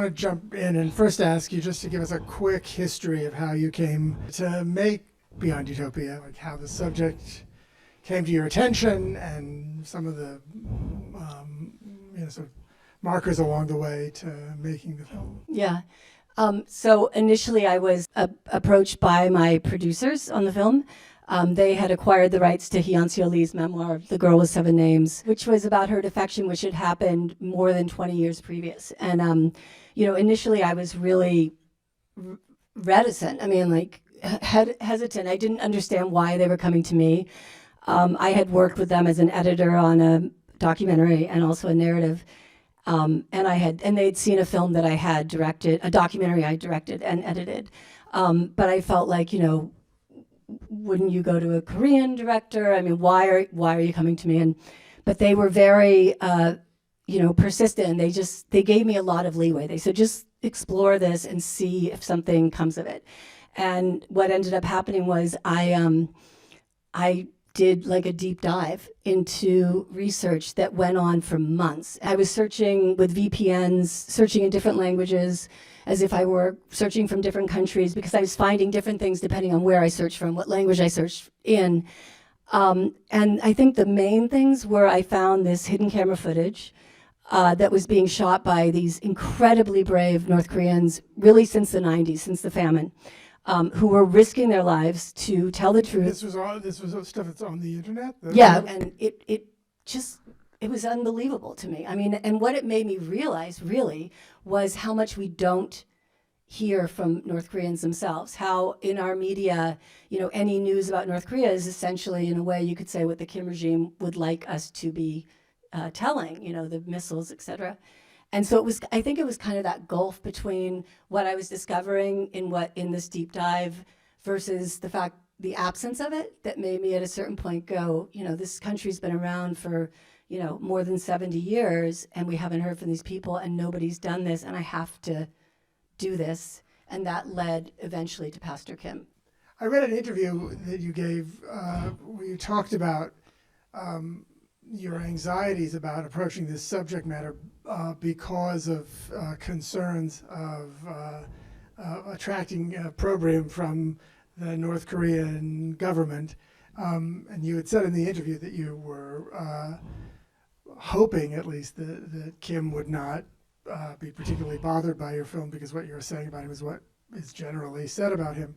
want to jump in and first ask you just to give us a quick history of how you came to make Beyond Utopia, like how the subject came to your attention and some of the sort of markers along the way to making the film. Yeah. So initially I was approached by my producers on the film. They had acquired the rights to Hyeon-seo Lee's memoir, The Girl with Seven Names, which was about her defection, which had happened more than 20 years previous. And, initially I was really reticent. I mean, like hesitant. I didn't understand why they were coming to me. I had worked with them as an editor on a documentary and also a narrative. And they'd seen a film that I had directed, a documentary I directed and edited. But I felt like, wouldn't you go to a Korean director? I mean, why are you coming to me? But they were very, persistent. They gave me a lot of leeway. They said, just explore this and see if something comes of it. And what ended up happening was I did like a deep dive into research that went on for months. I was searching with VPNs, searching in different languages, as if I were searching from different countries, because I was finding different things depending on where I searched from, what language I searched in. And I think the main things were I found this hidden camera footage that was being shot by these incredibly brave North Koreans, really since the 90s, since the famine. Who were risking their lives to tell the truth. This was stuff that's on the internet? Yeah, and it was unbelievable to me. I mean, and what it made me realize, really, was how much we don't hear from North Koreans themselves. How in our media, any news about North Korea is essentially, in a way, you could say what the Kim regime would like us to be telling, the missiles, et cetera. And so I think it was kind of that gulf between what I was discovering in this deep dive versus the absence of it that made me at a certain point go, this country's been around for, more than 70 years and we haven't heard from these people and nobody's done this and I have to do this. And that led eventually to Pastor Kim. I read an interview that you gave where you talked about your anxieties about approaching this subject matter because of concerns of attracting opprobrium from the North Korean government. And you had said in the interview that you were hoping, at least, that Kim would not be particularly bothered by your film because what you were saying about him is what is generally said about him.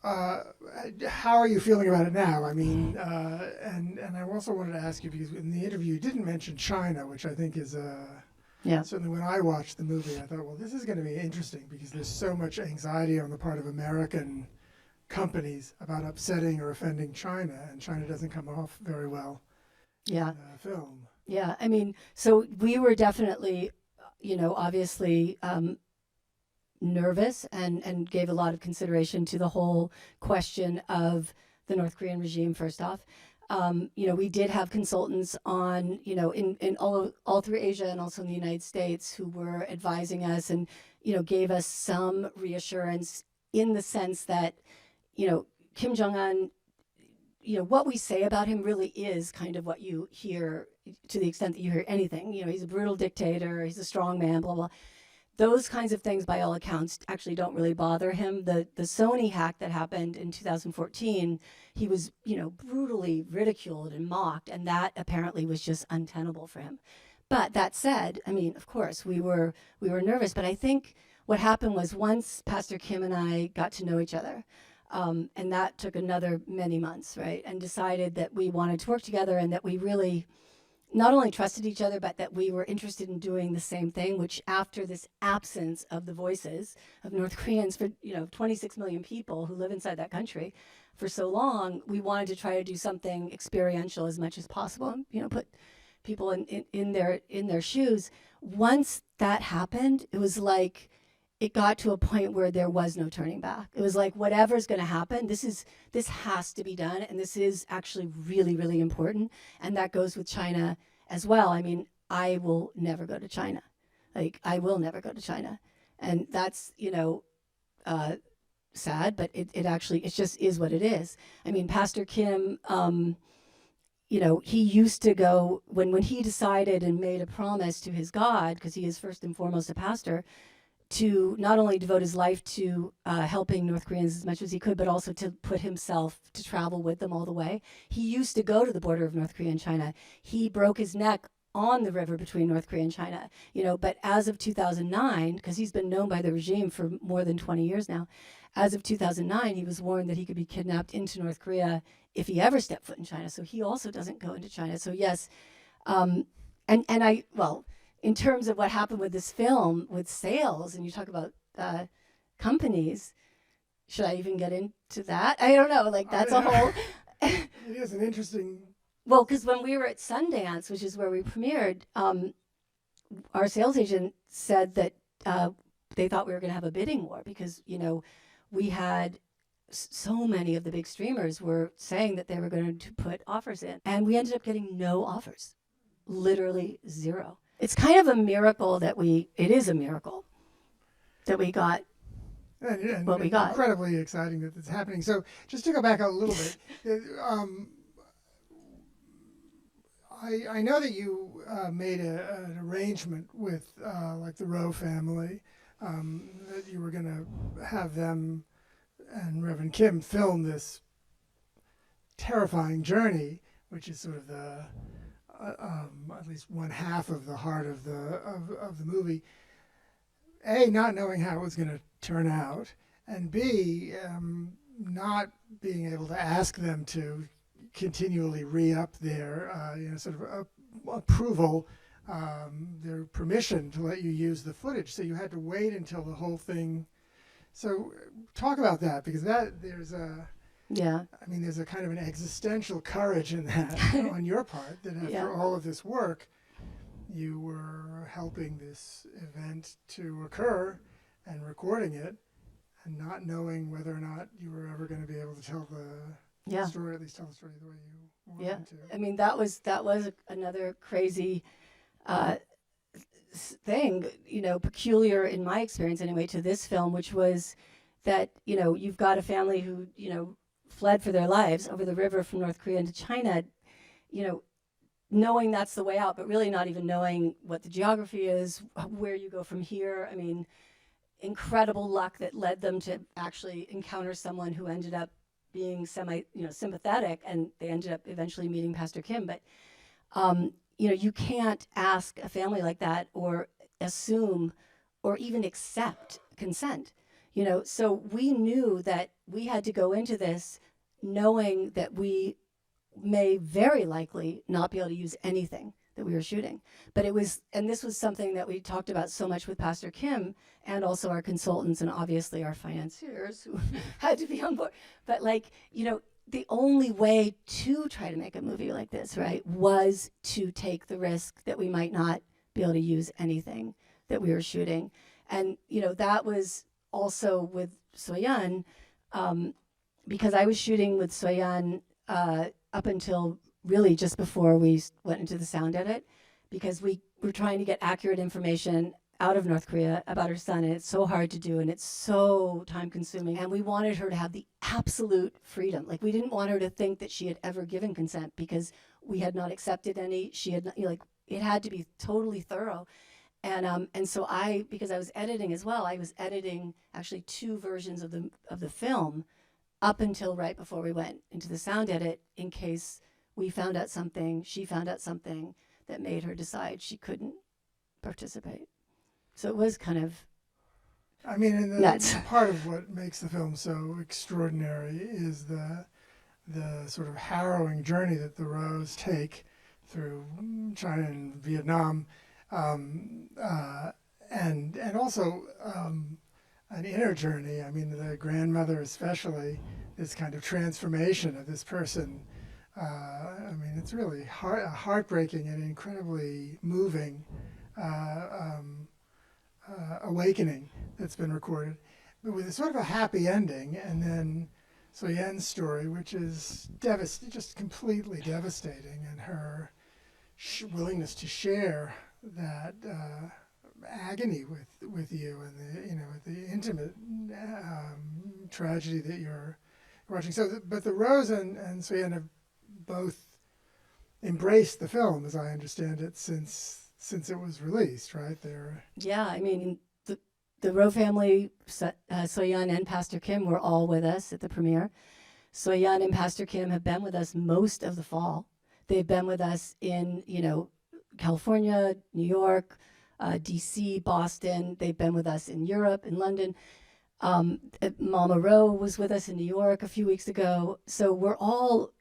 How are you feeling about it now? I mean, and I also wanted to ask you, because in the interview you didn't mention China, which I think is certainly when I watched the movie, I thought, well, this is going to be interesting because there's so much anxiety on the part of American companies about upsetting or offending China, and China doesn't come off very well in the film. Yeah, I mean, so we were definitely, obviously nervous and gave a lot of consideration to the whole question of the North Korean regime, first off. We did have consultants on, in all through Asia and also in the United States who were advising us and, gave us some reassurance in the sense that, Kim Jong-un, what we say about him really is kind of what you hear to the extent that you hear anything. He's a brutal dictator, he's a strong man, blah, blah. Those kinds of things, by all accounts, actually don't really bother him. The Sony hack that happened in 2014, he was, brutally ridiculed and mocked, and that apparently was just untenable for him. But that said, I mean, of course, we were nervous. But I think what happened was once Pastor Kim and I got to know each other, and that took another many months, right? And decided that we wanted to work together and that we really not only trusted each other, but that we were interested in doing the same thing, which after this absence of the voices of North Koreans for, 26 million people who live inside that country for so long, we wanted to try to do something experiential as much as possible, put people in their shoes. Once that happened, it was like, it got to a point where there was no turning back. It was like, whatever's going to happen, this has to be done, and this is actually really, really important. And that goes with China as well. I mean, I will never go to China. I will never go to China. And that's, sad, but it just is what it is. I mean, Pastor Kim, he used to go when he decided and made a promise to his God, because he is first and foremost a pastor, to not only devote his life to helping North Koreans as much as he could, but also to put himself to travel with them all the way. He used to go to the border of North Korea and China. He broke his neck on the river between North Korea and China, but as of 2009, because he's been known by the regime for more than 20 years now, as of 2009, he was warned that he could be kidnapped into North Korea if he ever stepped foot in China. So he also doesn't go into China. So yes, in terms of what happened with this film, with sales, and you talk about companies, should I even get into that? I don't know. Like, that's a whole. It is an interesting. Well, because when we were at Sundance, which is where we premiered, our sales agent said that they thought we were going to have a bidding war because, we had so many of the big streamers were saying that they were going to put offers in, and we ended up getting no offers, literally zero. It's kind of a miracle it is a miracle that we got what we got. Incredibly exciting that it's happening. So just to go back a little bit, I know that you made an arrangement with like the Rowe family, that you were going to have them and Reverend Kim film this terrifying journey, which is sort of the at least one half of the heart of the movie. A, not knowing how it was going to turn out, and B, not being able to ask them to continually re-up their sort of approval, their permission to let you use the footage. So you had to wait until the whole thing. So talk about that, because there's a kind of an existential courage in that on your part, that after all of this work, you were helping this event to occur and recording it, and not knowing whether or not you were ever going to be able to tell the story, at least tell the story the way you wanted to. I mean, that was another crazy thing, peculiar in my experience anyway to this film, which was that, you've got a family who, fled for their lives over the river from North Korea into China, knowing that's the way out, but really not even knowing what the geography is, where you go from here. I mean, incredible luck that led them to actually encounter someone who ended up being sympathetic, and they ended up eventually meeting Pastor Kim. But, you can't ask a family like that or assume or even accept consent. So we knew that we had to go into this knowing that we may very likely not be able to use anything that we were shooting. But this was something that we talked about so much with Pastor Kim and also our consultants and obviously our financiers who had to be on board. But the only way to try to make a movie like this, right, was to take the risk that we might not be able to use anything that we were shooting. And, that was also with Soyeon, because I was shooting with Soyeon up until really just before we went into the sound edit, because we were trying to get accurate information out of North Korea about her son, and it's so hard to do, and it's so time consuming, and we wanted her to have the absolute freedom. Like, we didn't want her to think that she had ever given consent, because we had not accepted any. She had not, it had to be totally thorough. And so because I was editing as well, I was editing actually 2 versions of the film up until right before we went into the sound edit, in case she found out something that made her decide she couldn't participate. So it was kind of nuts. Part of what makes the film so extraordinary is the sort of harrowing journey that the Rose take through China and Vietnam, and also an inner journey. I mean, the grandmother especially, this kind of transformation of this person. It's really heartbreaking and incredibly moving awakening that's been recorded, but with a sort of a happy ending. And then Soyeon's story, which is just completely devastating, and her willingness to share that agony with you, and the intimate tragedy that you're watching. So, but the Rose and Soyeon have both embraced the film, as I understand it, since it was released, right? Yeah, I mean, the Rowe family, Soyeon and Pastor Kim, were all with us at the premiere. Soyeon and Pastor Kim have been with us most of the fall. They've been with us in, California, New York, DC, Boston. They've been with us in Europe, in London. Mama Rowe was with us in New York a few weeks ago. So we're all,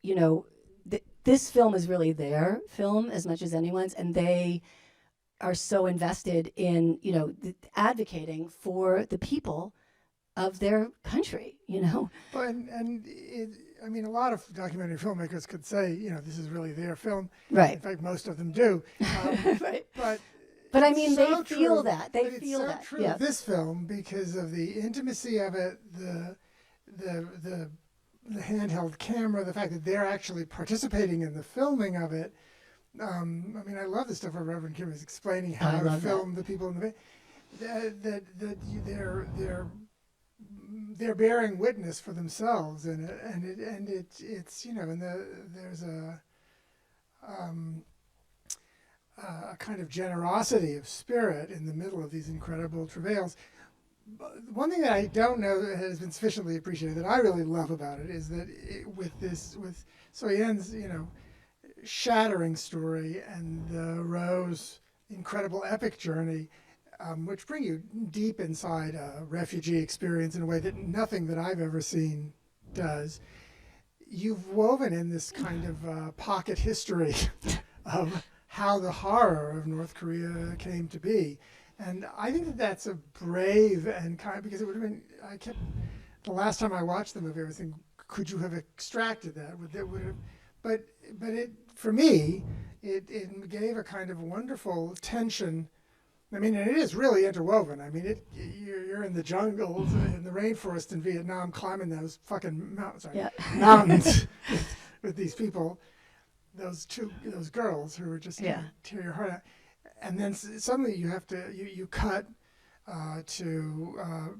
this film is really their film as much as anyone's, and they are so invested in, advocating for the people of their country, But I mean, a lot of documentary filmmakers could say, this is really their film. Right. In fact, most of them do. Right. But I mean, so they feel true. that. They But feel it's so that. true Yeah. of this film because of the intimacy of it, the handheld camera, the fact that they're actually participating in the filming of it. I mean, I love the stuff where Reverend Kim is explaining how to film the people in the that they're bearing witness for themselves in it, and it's there's a kind of generosity of spirit in the middle of these incredible travails. But one thing that I don't know that has been sufficiently appreciated that I really love about it is that with Soyeon's shattering story and the Rowe's incredible epic journey, which bring you deep inside a refugee experience in a way that nothing that I've ever seen does. You've woven in this kind of pocket history of how the horror of North Korea came to be. And I think that that's a brave and kind, because it would have been, the last time I watched the movie, I was thinking, could you have extracted that? But for me, it gave a kind of wonderful tension. I mean, and it is really interwoven. I mean, you're in the jungles, in the rainforest in Vietnam, climbing those fucking mountains with these people, those girls who are just tear your heart out. And then suddenly you have to, you cut to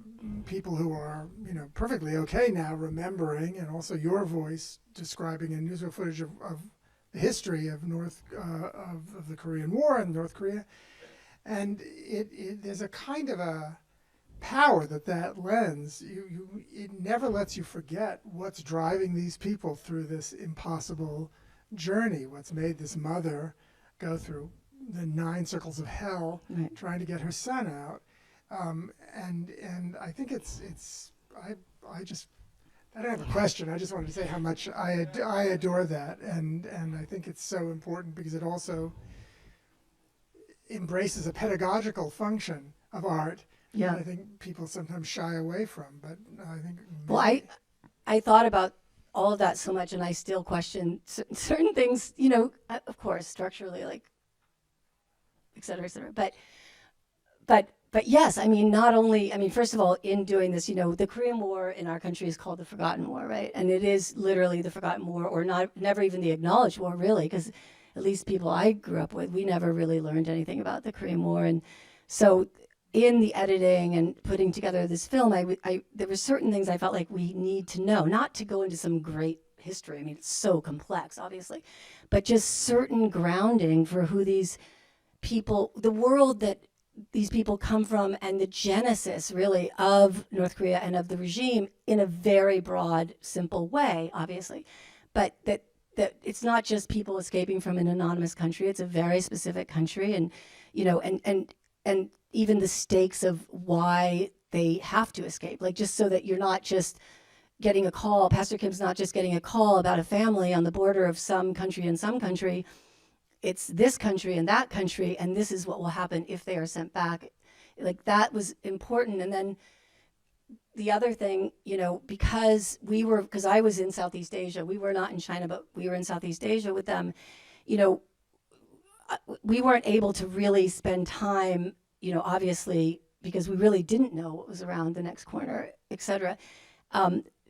people who are, perfectly okay now remembering, and also your voice describing in newsreel footage of the history of of the Korean War and North Korea. And there's a kind of a power that lends. It never lets you forget what's driving these people through this impossible journey, what's made this mother go through the 9 circles of hell, right, trying to get her son out. And I think I don't have a question. I just wanted to say how much I adore that. And I think it's so important because it also embraces a pedagogical function of art that I think people sometimes shy away from. But I think... Well, I thought about all of that so much, and I still question certain things, of course, structurally, like, et cetera, et cetera. But yes, I mean, first of all, in doing this, the Korean War in our country is called the Forgotten War, right? And it is literally the Forgotten War, or never even the acknowledged war, really, because at least people I grew up with, we never really learned anything about the Korean War. And so in the editing and putting together this film, there were certain things I felt like we need to know, not to go into some great history. I mean, it's so complex, obviously, but just certain grounding for who these people, the world that these people come from, and the genesis really of North Korea and of the regime in a very broad, simple way, obviously. But that it's not just people escaping from an anonymous country, it's a very specific country, and and even the stakes of why they have to escape, like, just so that you're not just getting a call. Pastor Kim's not just getting a call about a family on the border of some country and some country. It's this country and that country, and this is what will happen if they are sent back. Like, that was important. And then the other thing, because I was in Southeast Asia, we were not in China, but we were in Southeast Asia with them, we weren't able to really spend time, obviously, because we really didn't know what was around the next corner, et cetera,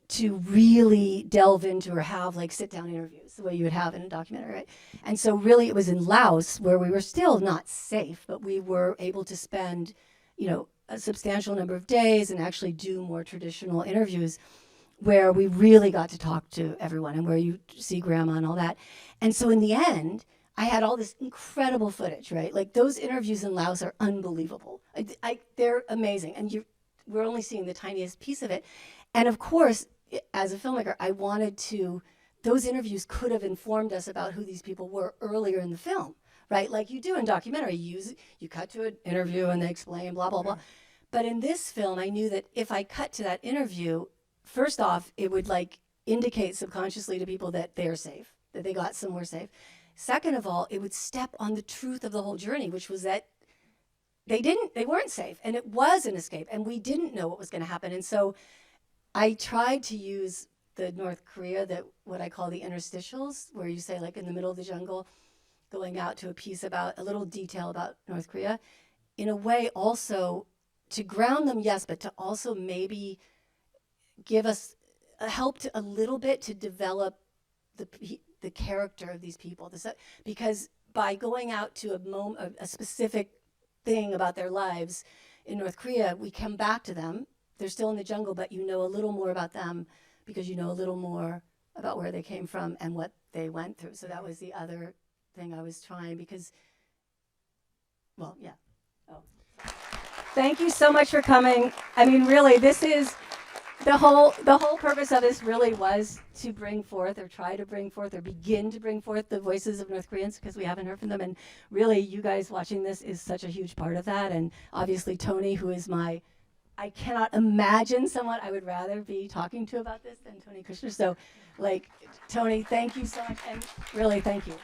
to really delve into or have like sit-down interviews the way you would have in a documentary, right? And so really it was in Laos, where we were still not safe, but we were able to spend, a substantial number of days and actually do more traditional interviews where we really got to talk to everyone and where you see grandma and all that. And so in the end, I had all this incredible footage, right? Like those interviews in Laos are unbelievable. They're amazing. And we're only seeing the tiniest piece of it. And of course, as a filmmaker, I wanted those interviews could have informed us about who these people were earlier in the film, right? Like you do in documentary, you cut to an interview and they explain blah, blah, blah. But in this film, I knew that if I cut to that interview, first off, it would like indicate subconsciously to people that they're safe, that they got somewhere safe. Second of all, it would step on the truth of the whole journey, which was that they weren't safe, and it was an escape, and we didn't know what was going to happen. And so I tried to use the North Korea, what I call the interstitials, where you say like in the middle of the jungle, going out to a piece about a little detail about North Korea, in a way also to ground them, yes, but to also maybe give us a little bit to develop the character of these people. Because by going out to a specific thing about their lives in North Korea, we come back to them. They're still in the jungle, but you know a little more about them because you know a little more about where they came from and what they went through. So that was the other thing I was trying because, well, yeah. Oh. Thank you so much for coming. I mean, really, this is the whole purpose of this really was to bring forth or try to bring forth or begin to bring forth the voices of North Koreans because we haven't heard from them. And really, you guys watching this is such a huge part of that. And obviously, Tony, who is I cannot imagine someone I would rather be talking to about this than Tony Kushner. So, like, Tony, thank you so much. And really, thank you.